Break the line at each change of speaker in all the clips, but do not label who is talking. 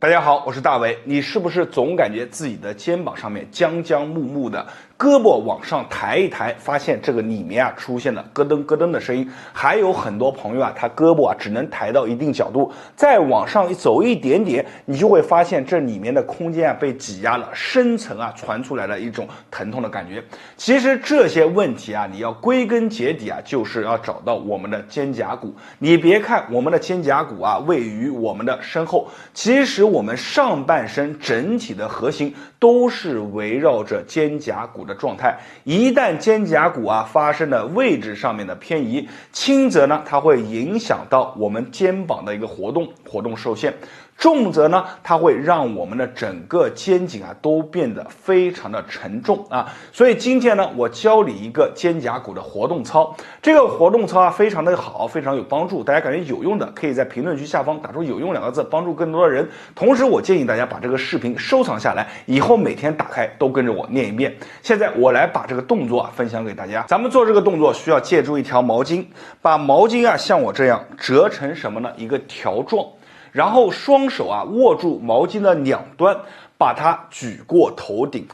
大家好，我是大伟。你是不是总感觉自己的肩膀上面僵僵木木的，胳膊往上抬一抬，发现这个里面出现了咯噔咯噔的声音？还有很多朋友他胳膊只能抬到一定角度，再往上走一点点，你就会发现这里面的空间被挤压了，深层传出来了一种疼痛的感觉。其实这些问题你要归根结底就是要找到我们的肩胛骨。你别看我们的肩胛骨位于我们的身后，其实我们上半身整体的核心都是围绕着肩胛骨的状态。一旦肩胛骨发生了位置上面的偏移，轻则呢它会影响到我们肩膀的一个活动受限，重则呢它会让我们的整个肩颈都变得非常的沉重所以今天呢我教你一个肩胛骨的活动操。这个活动操非常的好，非常有帮助，大家感觉有用的可以在评论区下方打出有用2个字，帮助更多的人。同时我建议大家把这个视频收藏下来，以后每天打开都跟着我念一遍。现在我来把这个动作分享给大家。咱们做这个动作需要借助一条毛巾，把毛巾像我这样折成什么呢？一个条状，然后双手握住毛巾的两端，把它举过头顶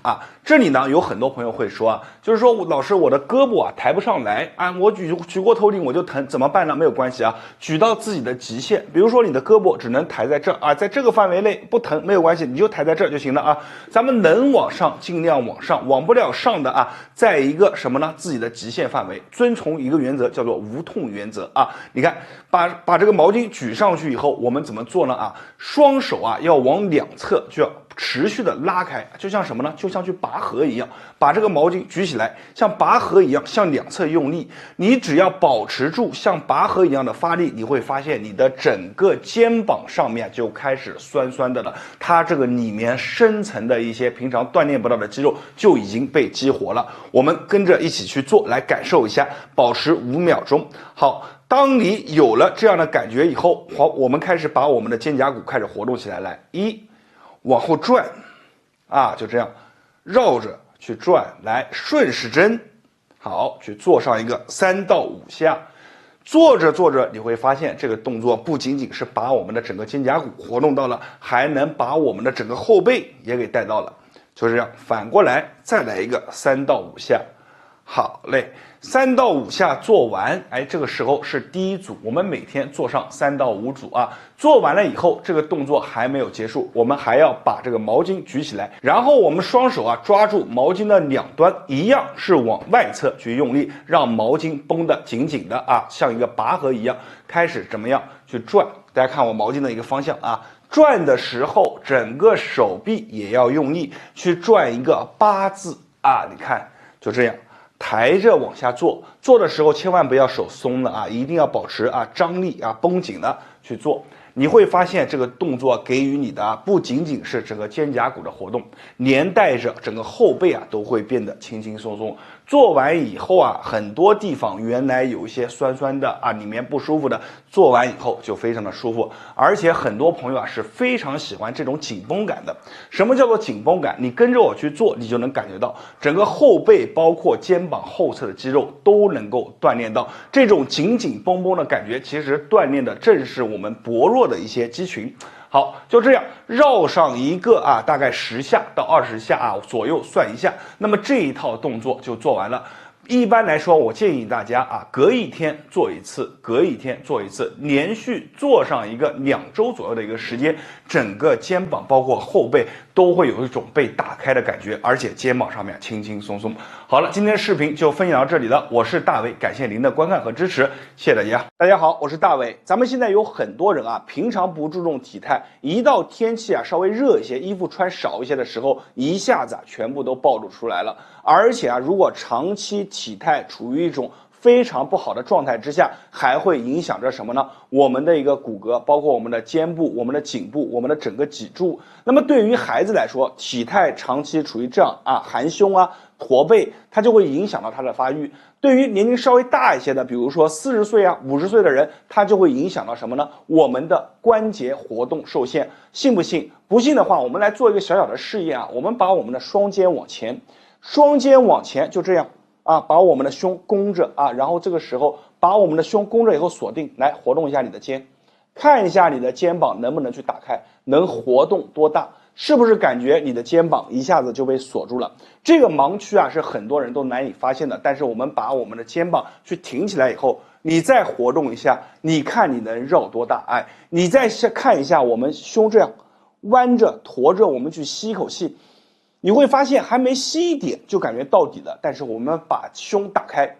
这里呢有很多朋友会说就是说老师我的胳膊抬不上来我举过头顶我就疼，怎么办呢？没有关系举到自己的极限。比如说你的胳膊只能抬在这在这个范围内不疼没有关系，你就抬在这就行了咱们能往上尽量往上，往不了上的在一个什么呢？自己的极限范围，遵从一个原则叫做无痛原则你看把这个毛巾举上去以后，我们怎么做呢双手要往两侧就要持续的拉开，就像什么呢？就像去拔河一样，把这个毛巾举起来，像拔河一样向两侧用力。你只要保持住像拔河一样的发力，你会发现你的整个肩膀上面就开始酸酸的了，它这个里面深层的一些平常锻炼不到的肌肉就已经被激活了。我们跟着一起去做，来感受一下，保持5秒钟。好，当你有了这样的感觉以后，好，我们开始把我们的肩胛骨开始活动起来。来，往后转就这样绕着去转，来顺时针，好，去做上一个3到5下。做着你会发现这个动作不仅仅是把我们的整个肩胛骨活动到了，还能把我们的整个后背也给带到了。就这样反过来再来一个3到5下。好嘞，3到5下做完，这个时候是第一组，我们每天做上3到5组做完了以后，这个动作还没有结束，我们还要把这个毛巾举起来，然后我们双手抓住毛巾的两端，一样是往外侧去用力，让毛巾绷得紧紧的像一个拔河一样，开始怎么样去转？大家看我毛巾的一个方向转的时候，整个手臂也要用力去转一个8字你看就这样。抬着往下做的时候，千万不要手松了一定要保持张力绷紧了去做。你会发现这个动作给予你的不仅仅是整个肩胛骨的活动，连带着整个后背都会变得轻轻松松。做完以后很多地方原来有一些酸酸的里面不舒服的，做完以后就非常的舒服。而且很多朋友是非常喜欢这种紧绷感的。什么叫做紧绷感？你跟着我去做，你就能感觉到整个后背包括肩膀后侧的肌肉都能够锻炼到这种紧紧绷绷的感觉。其实锻炼的正是我们薄弱的一些肌群。好，就这样绕上一个大概10下到20下左右算一下，那么这一套动作就做完了。一般来说，我建议大家隔一天做一次，隔一天做一次，连续做上一个2周左右的一个时间，整个肩膀包括后背都会有一种被打开的感觉，而且肩膀上面轻轻松松。好了，今天的视频就分享到这里了，我是大伟，感谢您的观看和支持，谢谢大家。大家好，我是大伟。咱们现在有很多人平常不注重体态，一到天气稍微热一些，衣服穿少一些的时候，一下子全部都暴露出来了。而且如果长期体态处于一种非常不好的状态之下，还会影响着什么呢？我们的一个骨骼，包括我们的肩部、我们的颈部、我们的整个脊柱。那么对于孩子来说，体态长期处于这样含胸驼背，它就会影响到他的发育。对于年龄稍微大一些的，比如说40岁50岁的人，它就会影响到什么呢？我们的关节活动受限。信不信？不信的话，我们来做一个小小的试验我们把我们的双肩往前，就这样把我们的胸弓着然后这个时候把我们的胸弓着以后锁定，来活动一下你的肩，看一下你的肩膀能不能去打开，能活动多大，是不是感觉你的肩膀一下子就被锁住了？这个盲区啊是很多人都难以发现的，但是我们把我们的肩膀去挺起来以后，你再活动一下，你看你能绕多大？哎，你再看一下我们胸这样弯着驼着，我们去吸一口气，你会发现还没吸一点就感觉到底了，但是我们把胸打开，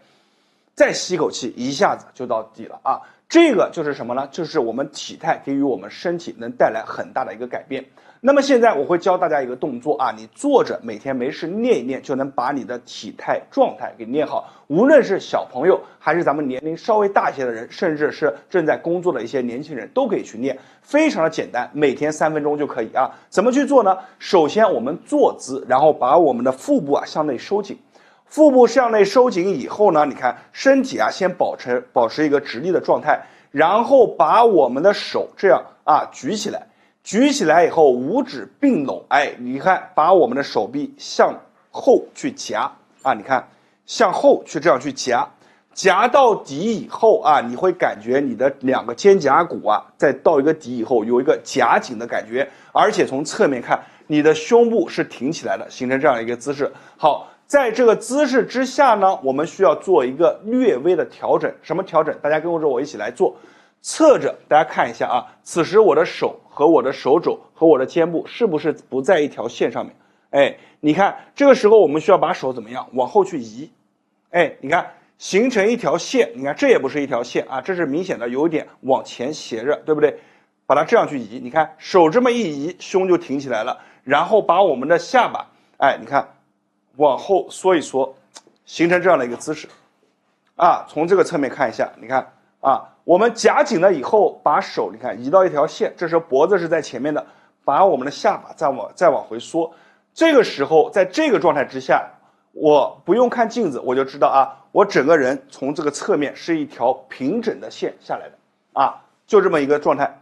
再吸一口气，一下子就到底了啊！这个就是什么呢？就是我们体态给予我们身体能带来很大的一个改变。那么现在我会教大家一个动作啊，你坐着每天没事练一练，就能把你的体态状态给练好。无论是小朋友，还是咱们年龄稍微大一些的人，甚至是正在工作的一些年轻人，都可以去练，非常的简单，每天3分钟就可以啊。怎么去做呢？首先我们坐姿，然后把我们的腹部啊向内收紧。腹部向内收紧以后呢，你看身体啊先保持一个直立的状态，然后把我们的手这样啊举起来。举起来以后，五指并拢，哎，你看，把我们的手臂向后去夹啊，你看，向后去这样去夹，夹到底以后啊，你会感觉你的2个肩胛骨啊，在到一个底以后有一个夹紧的感觉，而且从侧面看，你的胸部是挺起来的，形成这样一个姿势。好，在这个姿势之下呢，我们需要做一个略微的调整。什么调整？大家跟着我一起来做。侧着，大家看一下啊，此时我的手和我的手肘和我的肩部是不是不在一条线上面？哎，你看这个时候我们需要把手怎么样往后去移？哎，你看形成一条线，你看这也不是一条线啊，这是明显的有一点往前斜着，对不对？把它这样去移，你看手这么一移，胸就挺起来了，然后把我们的下巴，哎，你看往后缩一缩，形成这样的一个姿势啊。从这个侧面看一下，你看啊。我们夹紧了以后，把手你看移到一条线，这时候脖子是在前面的，把我们的下巴再往回缩。这个时候，在这个状态之下，我不用看镜子，我就知道啊，我整个人从这个侧面是一条平整的线下来的啊，就这么一个状态，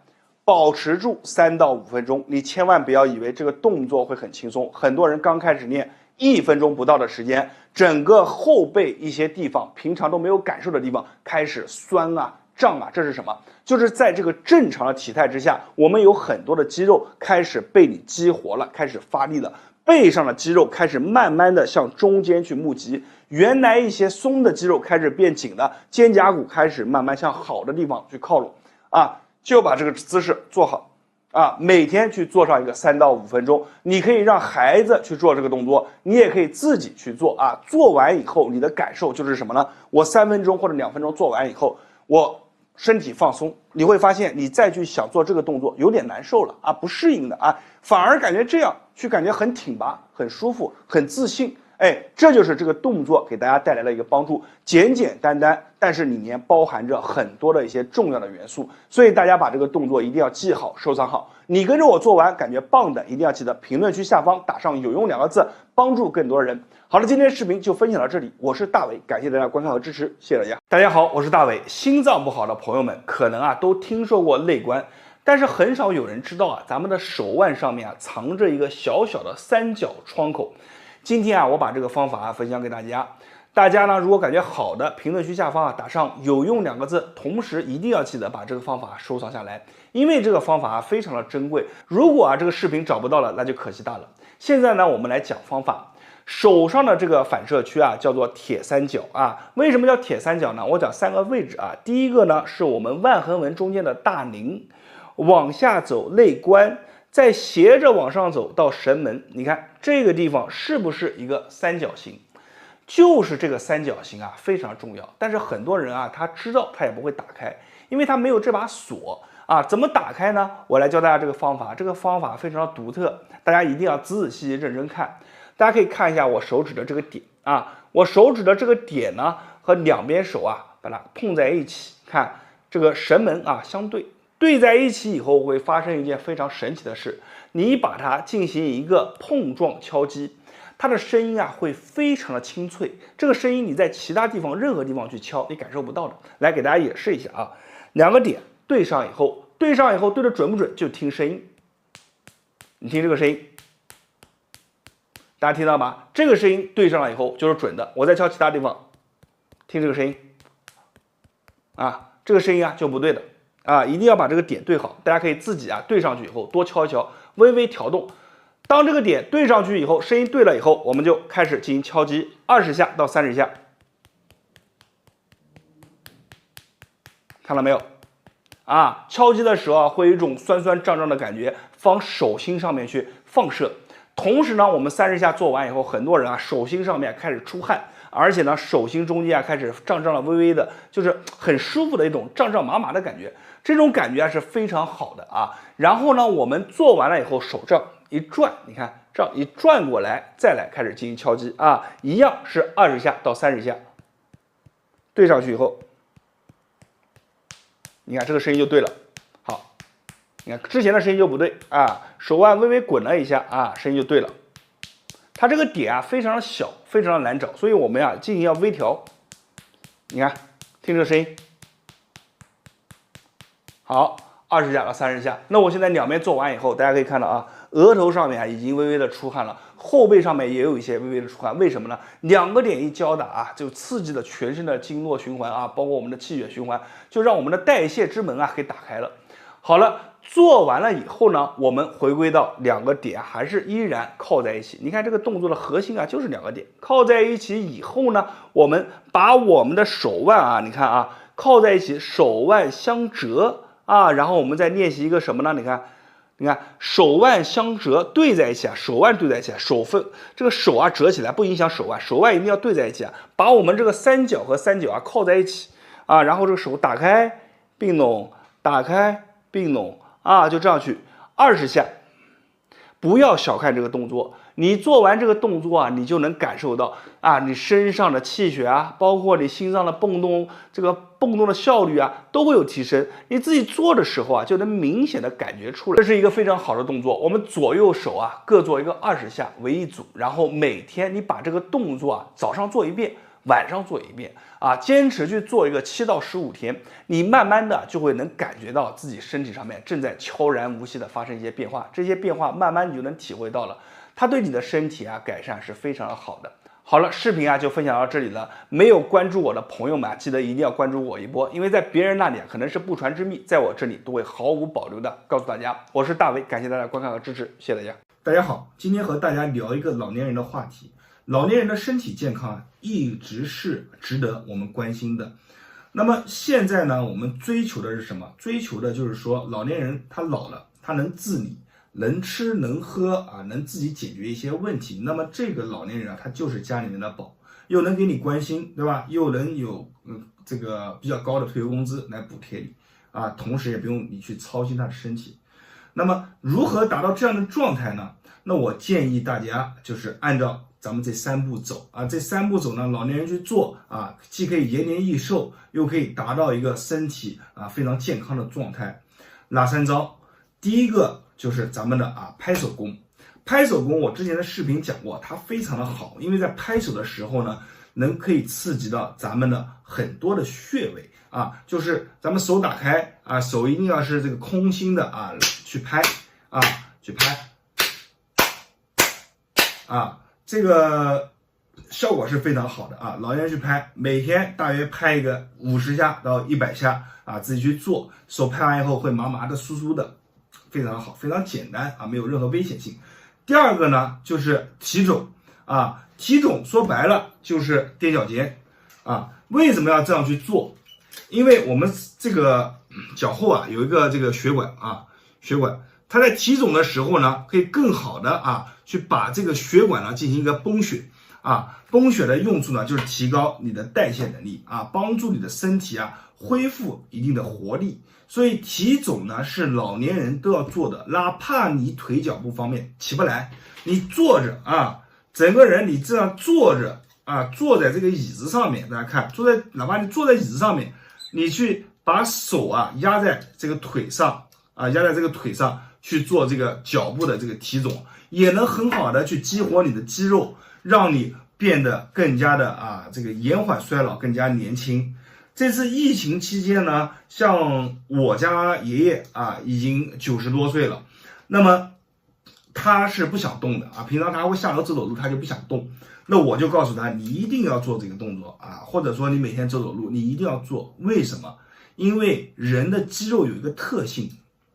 保持住3到5分钟。你千万不要以为这个动作会很轻松，很多人刚开始练1分钟不到的时间，整个后背一些地方平常都没有感受的地方开始酸啊。胀啊，这是什么？就是在这个正常的体态之下，我们有很多的肌肉开始被你激活了，开始发力了，背上的肌肉开始慢慢的向中间去募集，原来一些松的肌肉开始变紧了，肩胛骨开始慢慢向好的地方去靠拢啊，就把这个姿势做好啊，每天去做上一个3到5分钟，你可以让孩子去做这个动作，你也可以自己去做啊，做完以后你的感受就是什么呢？我3分钟或者2分钟做完以后，我身体放松，你会发现你再去想做这个动作有点难受了啊，不适应的啊，反而感觉这样去感觉很挺拔、很舒服、很自信。哎，这就是这个动作给大家带来的一个帮助，简简单单，但是里面包含着很多的一些重要的元素，所以大家把这个动作一定要记好、收藏好。你跟着我做完感觉棒的，一定要记得评论区下方打上有用2个字，帮助更多的人。好了，今天的视频就分享到这里，我是大伟，感谢大家观看和支持，谢谢大家。大家好，我是大伟。心脏不好的朋友们可能啊都听说过内关，但是很少有人知道啊，咱们的手腕上面啊藏着一个小小的3角窗口。今天啊，我把这个方法分享给大家。大家呢，如果感觉好的，评论区下方打上有用2个字，同时一定要记得把这个方法收藏下来，因为这个方法非常的珍贵。如果这个视频找不到了，那就可惜大了。现在呢，我们来讲方法。手上的这个反射区叫做铁三角啊。为什么叫铁三角呢？我讲3个位置啊。第一个呢，是我们腕横纹中间的大陵，往下走内关，再斜着往上走到神门。你看这个地方是不是一个3角形？就是这个3角形非常重要。但是很多人他知道他也不会打开，因为他没有这把锁怎么打开呢？我来教大家这个方法。这个方法非常独特，大家一定要仔仔细细认真看。大家可以看一下我手指的这个点我手指的这个点呢和两边手把它碰在一起，看这个神门相对对在一起以后，会发生一件非常神奇的事。你把它进行一个碰撞敲击，它的声音会非常的清脆。这个声音你在其他地方任何地方去敲，你感受不到的。来给大家演示一下2个点对上以后，对得准不准就听声音。你听这个声音。大家听到吗？这个声音对上了以后就是准的。我再敲其他地方，听这个声音这个声音就不对的。啊，一定要把这个点对好。大家可以自己啊对上去以后多敲一敲，微微调动。当这个点对上去以后，声音对了以后，我们就开始进行敲击，20下到30下，看到没有？啊，敲击的时候啊，会有一种酸酸胀胀的感觉，往手心上面去放射。同时呢，我们30下做完以后，很多人啊手心上面开始出汗，而且呢手心中间啊开始胀胀的微微的，就是很舒服的一种胀胀麻麻的感觉。这种感觉啊是非常好的啊。然后呢，我们做完了以后，手这样一转，你看这样一转过来，再来开始进行敲击啊，一样是20下到30下，对上去以后。你看这个声音就对了，好，你看之前的声音就不对啊，手腕微微滚了一下啊，声音就对了。它这个点啊非常的小，非常的难找，所以我们呀进行要微调。你看，听这个声音，好，20下到30下。那我现在两边做完以后，大家可以看到啊，额头上面啊已经微微的出汗了，后背上面也有一些微微的出汗。为什么呢？两个点一交打啊，就刺激了全身的经络循环啊，包括我们的气血循环，就让我们的代谢之门啊给打开了。好了，做完了以后呢，我们回归到两个点还是依然靠在一起。你看这个动作的核心啊，就是两个点靠在一起以后呢，我们把我们的手腕啊，你看啊，靠在一起，手腕相折啊，然后我们再练习一个什么呢？你看手腕相折对在一起啊，手腕对在一起啊，这个手啊折起来不影响手腕，手腕一定要对在一起啊，把我们这个三角和三角啊靠在一起啊，然后这个手打开并拢，打开并拢啊，就这样去20下。不要小看这个动作，你做完这个动作啊，你就能感受到啊，你身上的气血啊，包括你心脏的蹦动，这个蹦动的效率啊，都会有提升。你自己做的时候啊，就能明显的感觉出来。这是一个非常好的动作，我们左右手啊各做一个20下为一组，然后每天你把这个动作啊，早上做一遍，晚上做一遍啊，坚持去做一个7到15天，你慢慢的就会能感觉到自己身体上面正在悄然无息的发生一些变化，这些变化慢慢你就能体会到了，它对你的身体啊改善是非常的好的。好了，视频啊就分享到这里了。没有关注我的朋友们啊，记得一定要关注我一波，因为在别人那里可能是不传之秘，在我这里都会毫无保留的告诉大家。我是大为，感谢大家观看和支持，谢谢大家。
大家好，今天和大家聊一个老年人的话题。老年人的身体健康一直是值得我们关心的。那么现在呢，我们追求的是什么？追求的就是说，老年人他老了，他能自理，能吃能喝啊，能自己解决一些问题。那么这个老年人啊，他就是家里面的宝，又能给你关心，对吧？又能有这个比较高的退休工资来补贴你啊，同时也不用你去操心他的身体。那么如何达到这样的状态呢？那我建议大家就是按照咱们这3步走啊，这3步走呢，老年人去做啊，既可以延年益寿，又可以达到一个身体啊非常健康的状态。哪3招？第一个就是咱们的拍手功。拍手功我之前的视频讲过，它非常的好，因为在拍手的时候呢，可以刺激到咱们的很多的穴位啊，就是咱们手打开啊，手一定要是这个空心的啊，去拍啊，去拍啊。这个效果是非常好的啊！老年人去拍，每天大约拍一个50下到100下啊，自己去做，手拍完以后会麻麻的、酥酥的，非常好，非常简单啊，没有任何危险性。第二个呢，就是提踵啊，提踵说白了就是踮脚尖啊。为什么要这样去做？因为我们这个脚后啊有一个这个血管啊，血管。它在提踵的时候呢，可以更好的去把这个血管呢进行一个泵血啊。泵血的用处呢，就是提高你的代谢能力啊，帮助你的身体恢复一定的活力。所以提踵呢是老年人都要做的，哪怕你腿脚不方便起不来，你坐着啊，整个人你这样坐着啊，坐在这个椅子上面，大家看，哪怕你坐在椅子上面，你去把手压在这个腿上啊，压在这个腿上。去做这个脚部的这个提踵，也能很好的去激活你的肌肉，让你变得更加的这个延缓衰老，更加年轻。这次疫情期间呢，像我家爷爷已经90多岁了，那么他是不想动的平常他会下楼走走路，他就不想动。那我就告诉他，你一定要做这个动作或者说你每天走走路，你一定要做。为什么？因为人的肌肉有一个特性，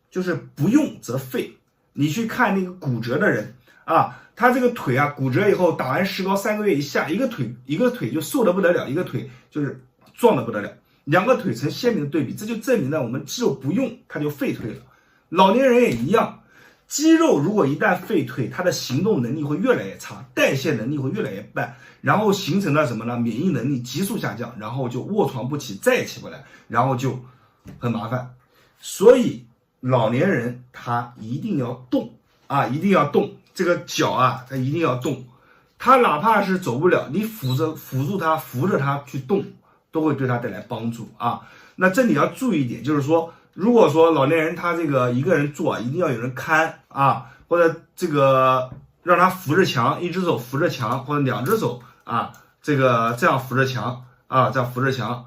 就是不用则废。你去看那个骨折的人啊，他这个腿啊骨折以后打完石膏3个月以下，一个腿就瘦得不得了，一个腿就是壮得不得了，两个腿成鲜明的对比，这就证明了我们肌肉不用它就废退了。老年人也一样，肌肉如果一旦废退，它的行动能力会越来越差，代谢能力会越来越慢，然后形成了什么呢？免疫能力急速下降，然后就卧床不起，再也起不来，然后就很麻烦。所以老年人他一定要动啊，一定要动，这个脚啊他一定要动，他哪怕是走不了，你辅助他扶着他去动，都会对他带来帮助啊。那这里要注意一点，就是说如果说老年人他这个一个人做啊，一定要有人看啊，或者这个让他扶着墙，一只手扶着墙，或者2只手啊，这样扶着墙啊，这样扶着墙，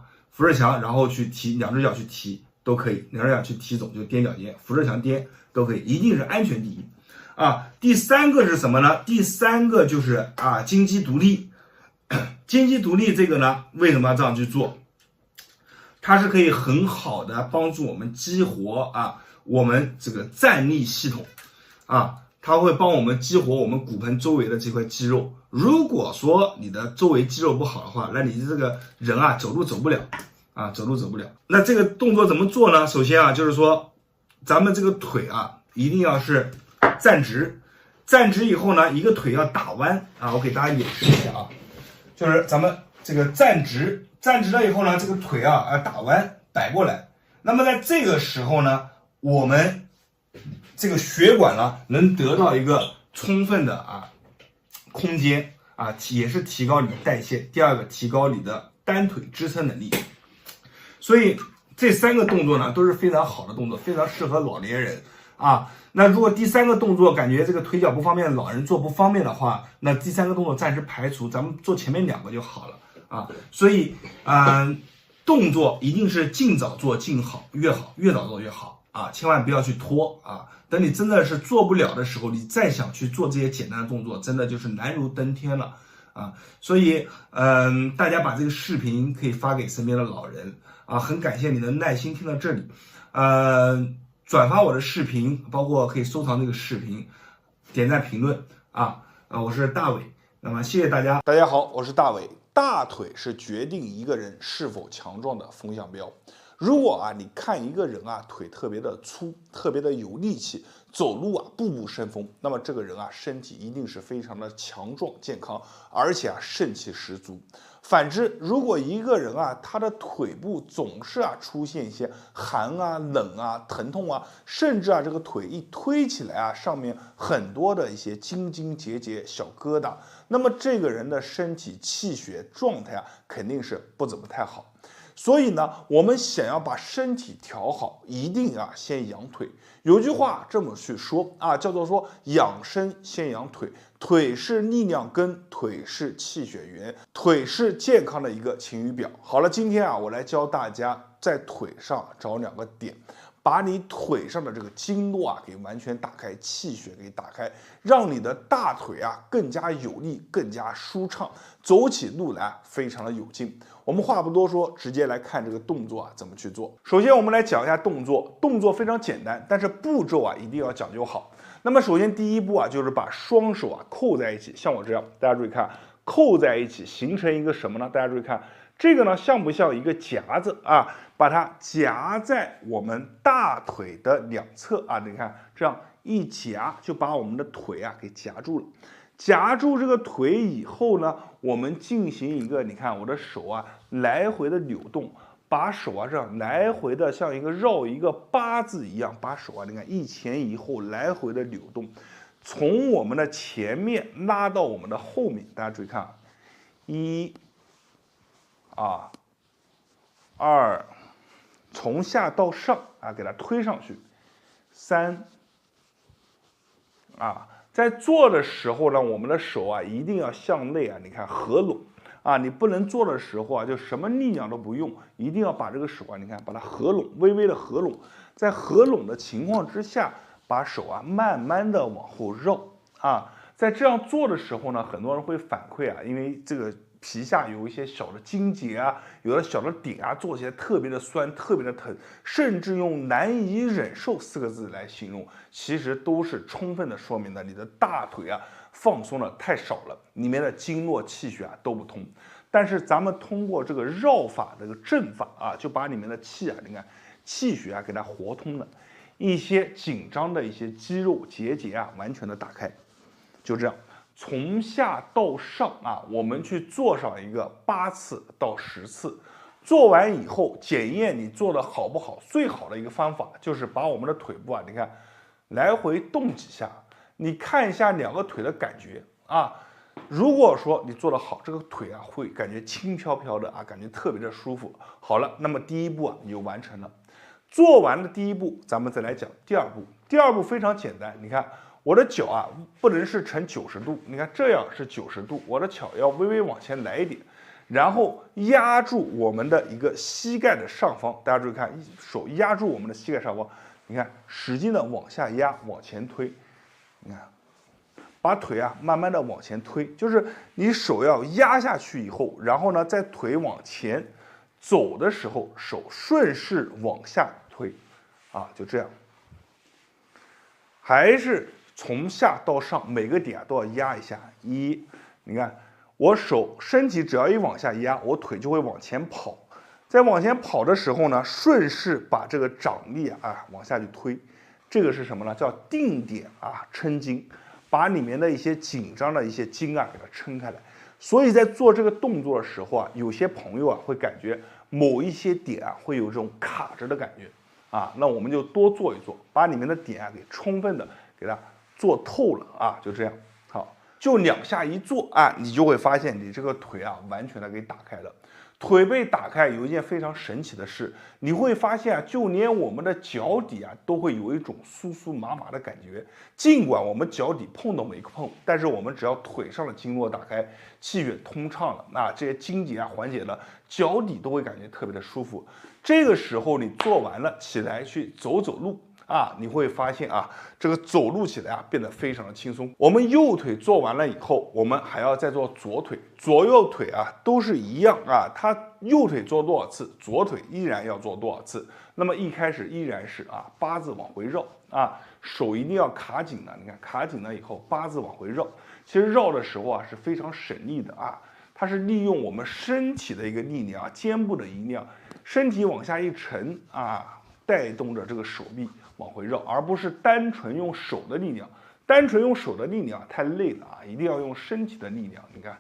然后去提2只脚去提都可以，2只脚去提踵，就踮脚尖，扶着墙踮都可以，一定是安全第一啊。第3个是什么呢？第3个就是啊金鸡独立。金鸡独立这个呢，为什么要这样去做？它是可以很好的帮助我们激活啊我们这个站立系统啊，它会帮我们激活我们骨盆周围的这块肌肉。如果说你的周围肌肉不好的话，那你这个人啊走路走不了啊，走路走不了。那这个动作怎么做呢？首先啊，就是说咱们这个腿啊一定要是站直，站直以后呢，一个腿要打弯啊，我给大家演示一下啊，就是咱们这个站直了以后呢，这个腿啊要打弯摆过来。那么在这个时候呢，我们这个血管呢能得到一个充分的空间啊，也是提高你的代谢。第2个，提高你的单腿支撑能力。所以这3个动作呢都是非常好的动作，非常适合老年人啊。那如果第3个动作感觉这个腿脚不方便，老人做不方便的话，那第3个动作暂时排除，咱们做前面2个就好了啊。所以动作一定是尽早做尽好，越早做越好啊，千万不要去拖啊。等你真的是做不了的时候，你再想去做这些简单的动作，真的就是难如登天了啊。所以大家把这个视频可以发给身边的老人啊，很感谢你的耐心听到这里，转发我的视频，包括可以收藏这个视频，点赞评论我是大伟，那么谢谢大家。
大家好，我是大伟。大腿是决定一个人是否强壮的风向标。如果你看一个人腿特别的粗，特别的有力气，走路步步生风，那么这个人身体一定是非常的强壮健康，而且肾气十足。反之，如果一个人他的腿部总是出现一些寒冷疼痛甚至这个腿一推起来上面很多的一些筋筋结节小疙瘩，那么这个人的身体气血状态肯定是不怎么太好。所以呢，我们想要把身体调好，一定先养腿。有句话这么去说叫做说养生先养腿，腿是力量根，腿是气血源，腿是健康的一个晴雨表。好了，今天我来教大家在腿上找2个点，把你腿上的这个经络给完全打开，气血给打开，让你的大腿更加有力，更加舒畅，走起路来非常的有劲。我们话不多说，直接来看这个动作怎么去做。首先我们来讲一下动作，动作非常简单，但是步骤一定要讲究好。那么首先第一步就是把双手扣在一起，像我这样，大家注意看，扣在一起形成一个什么呢？大家注意看，这个呢像不像一个夹子把它夹在我们大腿的两侧你看这样一夹就把我们的腿给夹住了。夹住这个腿以后呢，我们进行一个，你看我的手来回的扭动，把手这样来回的像一个绕一个8字一样，把手你看一前一后来回的扭动，从我们的前面拉到我们的后面。大家注意看，1、2，从下到上给它推上去，3，在做的时候呢，我们的手一定要向内你看合拢你不能做的时候就什么力量都不用，一定要把这个手你看把它合拢，微微的合拢，在合拢的情况之下，把手慢慢的往后绕在这样做的时候呢，很多人会反馈因为这个皮下有一些小的筋结啊，有的小的点啊，做起来特别的酸，特别的疼，甚至用难以忍受4个字来形容，其实都是充分的说明了你的大腿啊放松的太少了，里面的经络气血啊都不通。但是咱们通过这个绕法这个正法啊，就把里面的气啊，你看气血啊给它活通了，一些紧张的一些肌肉结节啊完全的打开，就这样。从下到上啊，我们去做上一个8次到10次，做完以后检验你做的好不好，最好的一个方法就是把我们的腿部啊，你看来回动几下，你看一下2个腿的感觉啊。如果说你做得好，这个腿啊会感觉轻飘飘的啊，感觉特别的舒服。好了，那么第一步啊你就完成了。做完了第一步，咱们再来讲第二步。第二步非常简单，你看。我的脚啊，不能是呈90度，你看这样是90度，我的脚要微微往前来一点，然后压住我们的一个膝盖的上方，大家注意看，手压住我们的膝盖上方，你看使劲的往下压，往前推，你看，把腿啊慢慢的往前推，就是你手要压下去以后，然后呢，在腿往前走的时候，手顺势往下推，啊，就这样，还是。从下到上每个点啊都要压一下，你看我手身体只要一往下压，我腿就会往前跑，在往前跑的时候呢，顺势把这个掌力啊往下去推，这个是什么呢？叫定点啊撑筋，把里面的一些紧张的一些筋啊给它撑开来。所以在做这个动作的时候啊，有些朋友啊会感觉某一些点啊会有这种卡着的感觉啊，那我们就多做一做，把里面的点啊给充分的给它。做透了啊，就这样，好，就2下一做啊，你就会发现你这个腿啊完全的给打开了。腿被打开，有一件非常神奇的事，你会发现啊，就连我们的脚底啊都会有一种酥酥麻麻的感觉。尽管我们脚底碰都没碰，但是我们只要腿上的经络打开，气血通畅了，啊，这些筋结啊缓解了，脚底都会感觉特别的舒服。这个时候你做完了，起来去走走路。啊，你会发现啊，这个走路起来啊变得非常的轻松。我们右腿做完了以后，我们还要再做左腿，左右腿啊都是一样啊。它右腿做多少次，左腿依然要做多少次。那么一开始依然是啊8字往回绕啊，手一定要卡紧了。你看卡紧了以后，8字往回绕。其实绕的时候啊是非常省力的啊，它是利用我们身体的一个力量啊，肩部的一量，身体往下一沉啊，带动着这个手臂。往回绕，而不是单纯用手的力量。单纯用手的力量太累了啊，一定要用身体的力量。你看，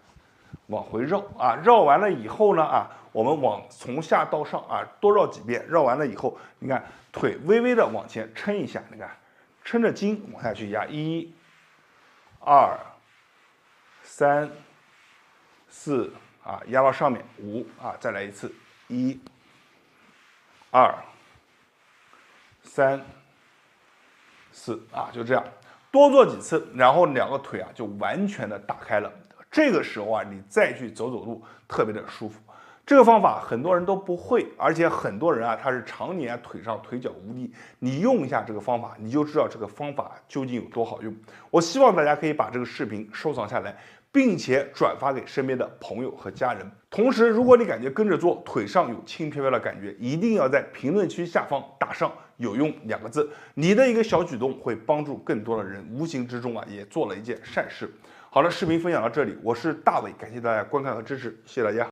往回绕啊，绕完了以后呢啊，我们从下到上啊多绕几遍。绕完了以后，你看腿微微的往前撑一下，你看撑着筋往下去压，1、2、3、4啊，压到上面5啊，再来一次，1、2、3、4啊，就这样多做几次，然后2个腿啊就完全的打开了。这个时候啊，你再去走走路，特别的舒服。这个方法很多人都不会，而且很多人啊他是常年腿上腿脚无力。你用一下这个方法，你就知道这个方法究竟有多好用。我希望大家可以把这个视频收藏下来，并且转发给身边的朋友和家人。同时，如果你感觉跟着做腿上有轻飘飘的感觉，一定要在评论区下方打上“有用”2个字。你的一个小举动会帮助更多的人，无形之中啊也做了一件善事。好了，视频分享到这里，我是大伟，感谢大家观看和支持，谢谢大家。